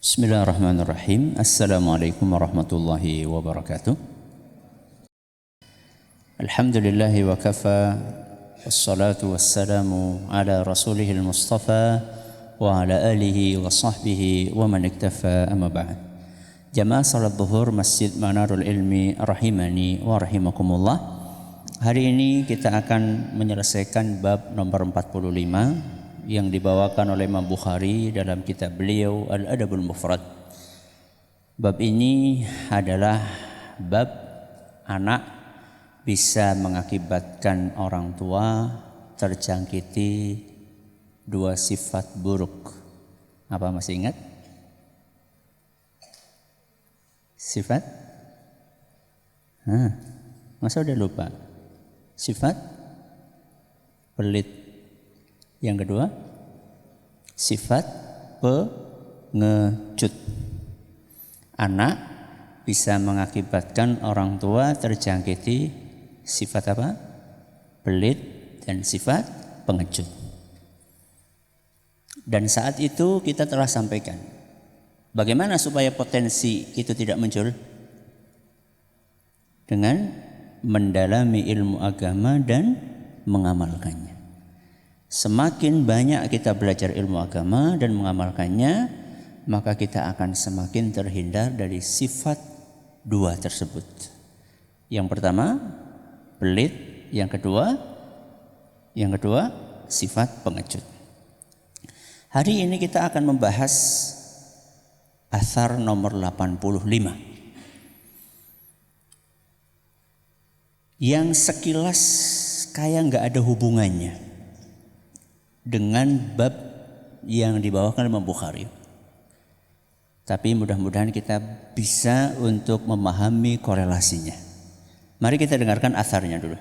Bismillahirrahmanirrahim. Assalamualaikum warahmatullahi wabarakatuh. Alhamdulillahi wa kafa. Wassalatu wassalamu ala rasulihil mustafa wa ala alihi wa sahbihi wa man iktafa amma ba'd. Jamaah salat zuhur Masjid Manarul Ilmi rahimani wa rahimakumullah. Hari ini kita akan menyelesaikan bab nomor 45 yang dibawakan oleh Imam Bukhari dalam kitab beliau Al-Adabul Mufrad. Bab ini adalah bab anak bisa mengakibatkan orang tua terjangkiti dua sifat buruk. Apa masih ingat? Sifat? Masa udah lupa? Sifat pelit. Yang kedua, sifat pengecut. Anak bisa mengakibatkan orang tua terjangkiti sifat apa? Pelit dan sifat pengecut. Dan saat itu kita telah sampaikan bagaimana supaya potensi itu tidak muncul? Dengan mendalami ilmu agama dan mengamalkannya. Semakin banyak kita belajar ilmu agama dan mengamalkannya, maka kita akan semakin terhindar dari sifat dua tersebut. Yang pertama, pelit. Yang kedua, sifat pengecut. Hari ini kita akan membahas athar nomor 85. Yang sekilas kayak nggak ada hubungannya dengan bab yang dibawakan oleh Imam Bukhari. Tapi mudah-mudahan kita bisa untuk memahami korelasinya. Mari kita dengarkan atharnya dulu.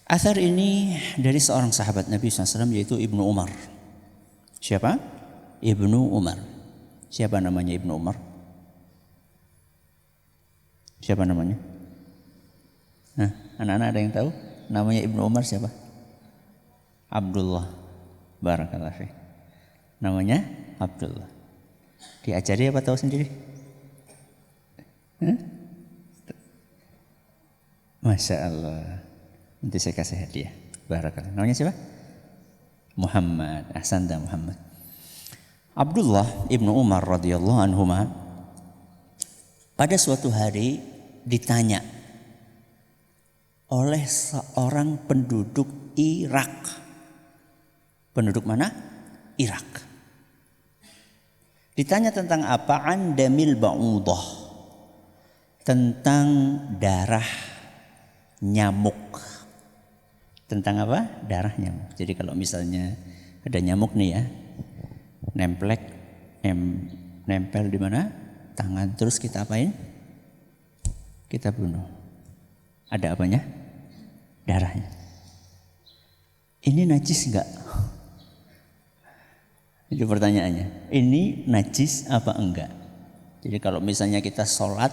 Athar ini dari seorang sahabat Nabi SAW yaitu Ibnu Umar. Siapa? Ibnu Umar. Siapa namanya Ibnu Umar? Siapa namanya? Anak-anak ada yang tahu? Namanya Ibnu Umar siapa? Abdullah. Barakallahu fiik. Namanya Abdullah. Diajari apa tahu sendiri? Masya Allah. Nanti saya kasih hadiah. Barakallah. Namanya siapa? Muhammad. Ahsanta Muhammad. Abdullah ibnu Umar radhiyallahu anhuma pada suatu hari ditanya oleh seorang penduduk Irak. Penduduk mana? Irak. Ditanya tentang apa? An damil ba'udah. Tentang darah nyamuk. Tentang apa? Darah nyamuk. Jadi kalau misalnya ada nyamuk nih ya, nempel di mana? Tangan. Terus kita apain? Kita bunuh. Ada apanya? Darahnya. Ini najis enggak? Itu pertanyaannya. Ini najis apa enggak? Jadi kalau misalnya kita sholat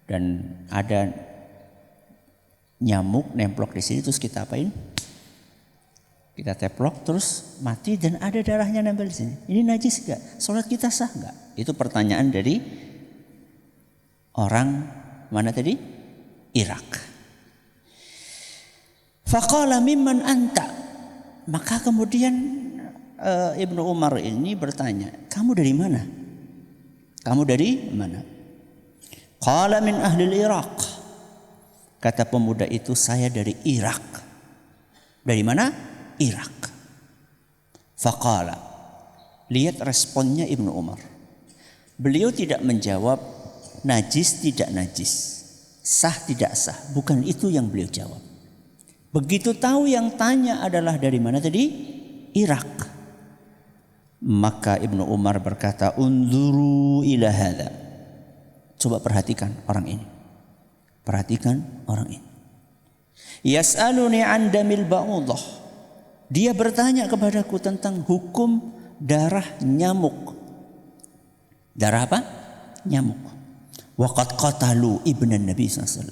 dan ada nyamuk nemplok di sini, terus kita apain? Kita teplok terus mati dan ada darahnya nempel di sini. Ini najis enggak? Sholat kita sah enggak? Itu pertanyaan dari orang mana tadi? Irak. Faqala mimman anta. Maka kemudian Ibnu Umar ini bertanya, kamu dari mana? Kamu dari mana? Qala min ahli Irak. Kata pemuda itu, saya dari Irak. Dari mana? Irak. Faqala. Lihat responnya Ibnu Umar. Beliau tidak menjawab najis tidak najis, sah tidak sah. Bukan itu yang beliau jawab. Begitu tahu yang tanya adalah dari mana tadi? Irak. Maka Ibnu Umar berkata, unzuru ila hadza. Coba perhatikan orang ini. Perhatikan orang ini. Yas'aluni an damil ba'udah. Dia bertanya kepadaku tentang hukum darah nyamuk. Darah apa? Nyamuk. Waqad qatalu ibnan Nabi SAW.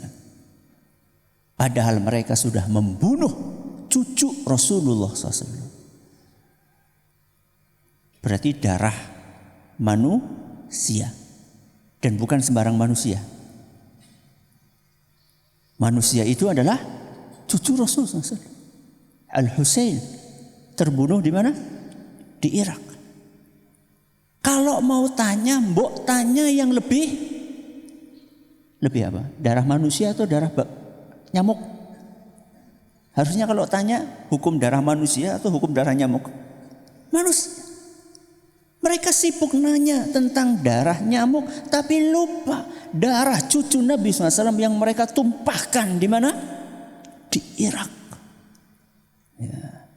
Padahal mereka sudah membunuh cucu Rasulullah SAW. Berarti darah manusia. Dan bukan sembarang manusia. Manusia itu adalah cucu Rasul SAW. Al-Husain terbunuh di mana? Di Irak. Kalau mau tanya, mbok tanya yang lebih apa? Darah manusia atau darah nyamuk? Harusnya kalau tanya hukum darah manusia atau hukum darah nyamuk? Manusia. Mereka sibuk nanya tentang darah nyamuk, tapi lupa darah cucu Nabi SAW yang mereka tumpahkan di mana? Di Irak. Ya.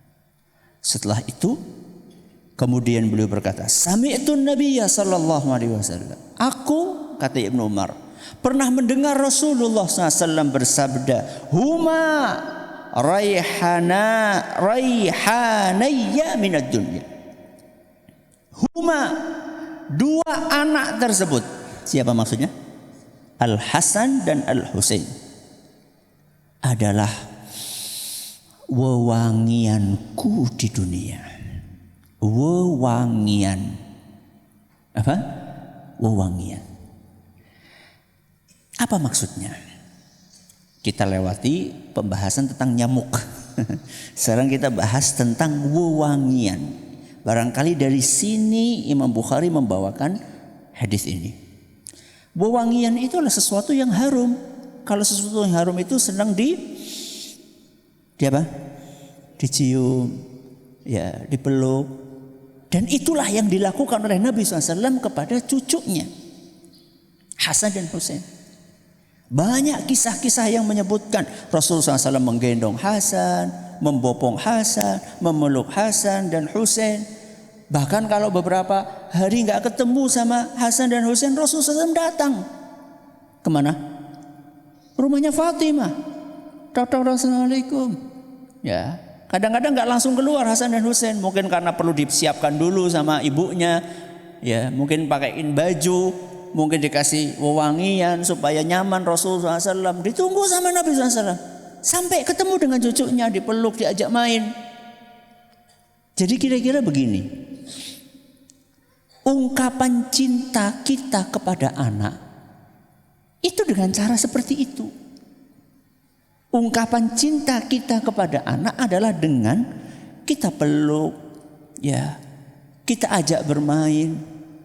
Setelah itu, kemudian beliau berkata, Sami'tun Nabiyya sallallahu alaihi wasallam. Aku, kata Ibnu Umar, pernah mendengar Rasulullah SAW bersabda, Huma raihanayya minad dunya. Huma, dua anak tersebut. Siapa maksudnya? Al-Hasan dan Al-Husain adalah wewangianku di dunia. Wewangian. Apa? Wewangian. Apa maksudnya? Kita lewati pembahasan tentang nyamuk. Sekarang kita bahas tentang wewangian. Barangkali dari sini Imam Bukhari membawakan hadis ini. Wewangian itu adalah sesuatu yang harum. Kalau sesuatu yang harum itu senang di apa? Dicium, ya, dipeluk. Dan itulah yang dilakukan oleh Nabi SAW kepada cucunya Hasan dan Husain. Banyak kisah-kisah yang menyebutkan Rasulullah SAW menggendong Hasan, membopong Hasan, memeluk Hasan dan Husain. Bahkan kalau beberapa hari nggak ketemu sama Hasan dan Husain, Rasulullah SAW datang kemana? Rumahnya Fatimah. Assalamualaikum. Ya, kadang-kadang nggak langsung keluar Hasan dan Husain, mungkin karena perlu disiapkan dulu sama ibunya. Ya, mungkin pakaiin baju, mungkin dikasih wewangian supaya nyaman. Rasulullah SAW ditunggu sama Nabi SAW sampai ketemu dengan cucunya, dipeluk, diajak main. Jadi kira-kira begini, ungkapan cinta kita kepada anak itu dengan cara seperti itu. Ungkapan cinta kita kepada anak adalah dengan kita peluk, ya, kita ajak bermain,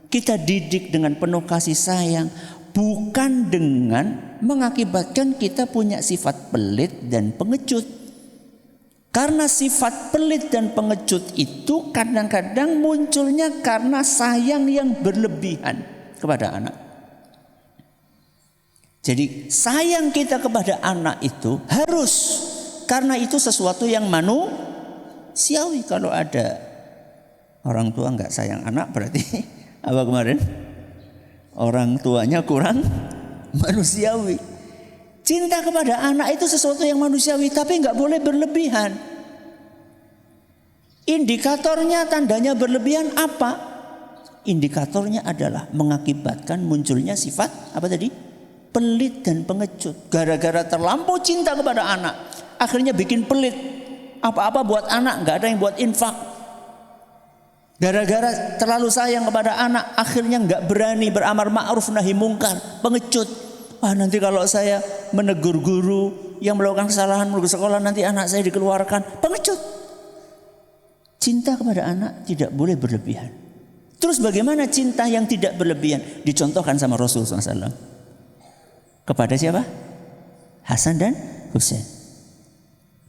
kita didik dengan penuh kasih sayang, bukan dengan mengakibatkan kita punya sifat pelit dan pengecut. Karena sifat pelit dan pengecut itu kadang-kadang munculnya karena sayang yang berlebihan kepada anak. Jadi sayang kita kepada anak itu harus, karena itu sesuatu yang manusiawi. Kalau ada orang tua nggak sayang anak, berarti apa kemarin? Orang tuanya kurang manusiawi. Cinta kepada anak itu sesuatu yang manusiawi, tapi nggak boleh berlebihan. Indikatornya, tandanya berlebihan apa? Indikatornya adalah mengakibatkan munculnya sifat apa tadi? Pelit dan pengecut. Gara-gara terlampau cinta kepada anak, akhirnya bikin pelit. Apa-apa buat anak, nggak ada yang buat infak. Gara-gara terlalu sayang kepada anak, akhirnya nggak berani beramar ma'ruf nahi mungkar, pengecut. Wah, nanti kalau saya menegur guru yang melakukan kesalahan di sekolah, nanti anak saya dikeluarkan, pengecut. Cinta kepada anak tidak boleh berlebihan. Terus bagaimana cinta yang tidak berlebihan? Dicontohkan sama Rasulullah SAW. Kepada siapa? Hasan dan Husain.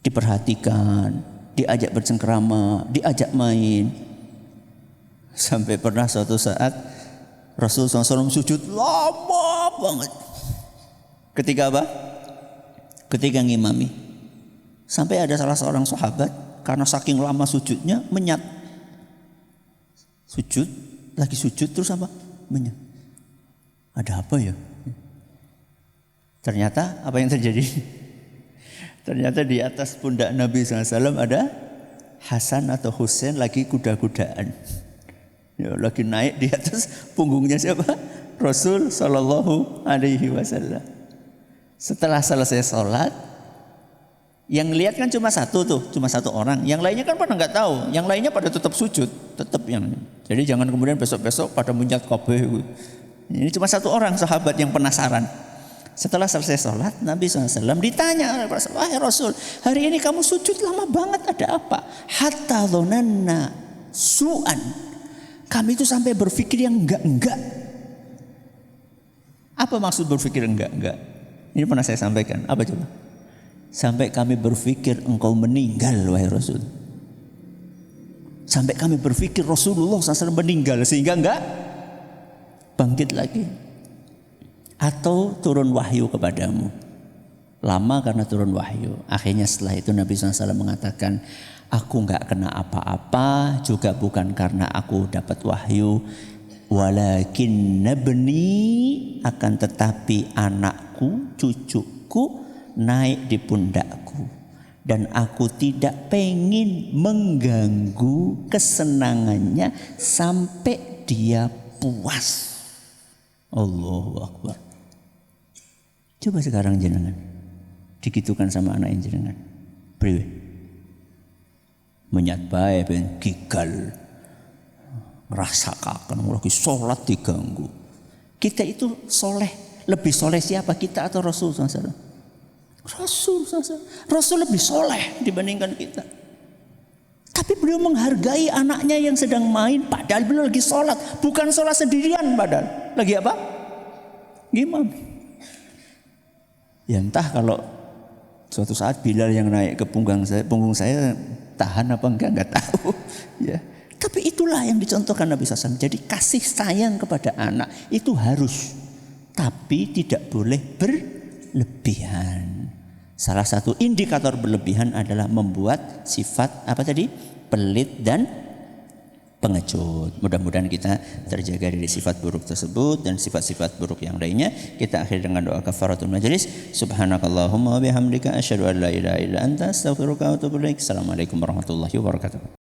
Diperhatikan, diajak bercengkrama, diajak main. Sampai pernah suatu saat Rasulullah SAW sujud lama banget. Ketika apa? Ketika ngimami. Sampai ada salah seorang sahabat, karena saking lama sujudnya, menyat. Sujud, lagi sujud terus apa? Menyat. Ada apa ya? Ternyata apa yang terjadi? Ternyata di atas pundak Nabi SAW ada Hasan atau Husain lagi kuda-kudaan. Ya, lagi naik di atas punggungnya siapa? Rasul Sallallahu Alaihi Wasallam. Setelah selesai sholat, Yang lihat kan cuma satu tuh, cuma satu orang. Yang lainnya kan pada nggak tahu. Yang lainnya pada tetap sujud, tetap yang. Jadi jangan kemudian besok-besok pada muncat kabeh. Ini cuma satu orang sahabat yang penasaran. Setelah selesai sholat, Nabi SAW ditanya, wahai Rasul, hari ini kamu sujud lama banget, ada apa? Hatta dhonanna su'an. Kami itu sampai berpikir yang enggak. Apa maksud berpikir enggak? Ini pernah saya sampaikan. Apa coba? Sampai kami berpikir engkau meninggal, wahai Rasul. Sampai kami berpikir Rasulullah SAW meninggal sehingga enggak bangkit lagi. Atau turun wahyu kepadamu. Lama karena turun wahyu. Akhirnya setelah itu Nabi SAW mengatakan, aku enggak kena apa-apa, juga bukan karena aku dapat wahyu. Walakin nabni, akan tetapi anakku, cucuku naik di pundakku, dan aku tidak pengen mengganggu kesenangannya sampai dia puas. Allahu Akbar. Coba sekarang jenengan digitukan sama anak jenengan, priwe menyat bae ben gigal ngrasakaken lagi salat diganggu. Kita itu soleh, lebih soleh siapa, kita atau Rasul SAW? Rasul lebih soleh dibandingkan kita. Tapi beliau menghargai anaknya yang sedang main, padahal beliau lagi sholat. Bukan sholat sendirian, padahal lagi apa? Gimana? Ya entah kalau suatu saat Bilal yang naik ke punggung saya tahan apa enggak tahu. Ya. Tapi itulah yang dicontohkan Nabi SAW. Jadi kasih sayang kepada anak itu harus, tapi tidak boleh berlebihan. Salah satu indikator berlebihan adalah membuat sifat apa tadi? Pelit dan pengecut. Mudah-mudahan kita terjaga dari sifat buruk tersebut dan sifat-sifat buruk yang lainnya. Kita akhiri dengan doa kafaratul majelis. Subhanakallahumma wa bihamdika asyhadu an la ilaha illa anta astaghfiruka wa atubu ilaik. Assalamualaikum warahmatullahi wabarakatuh.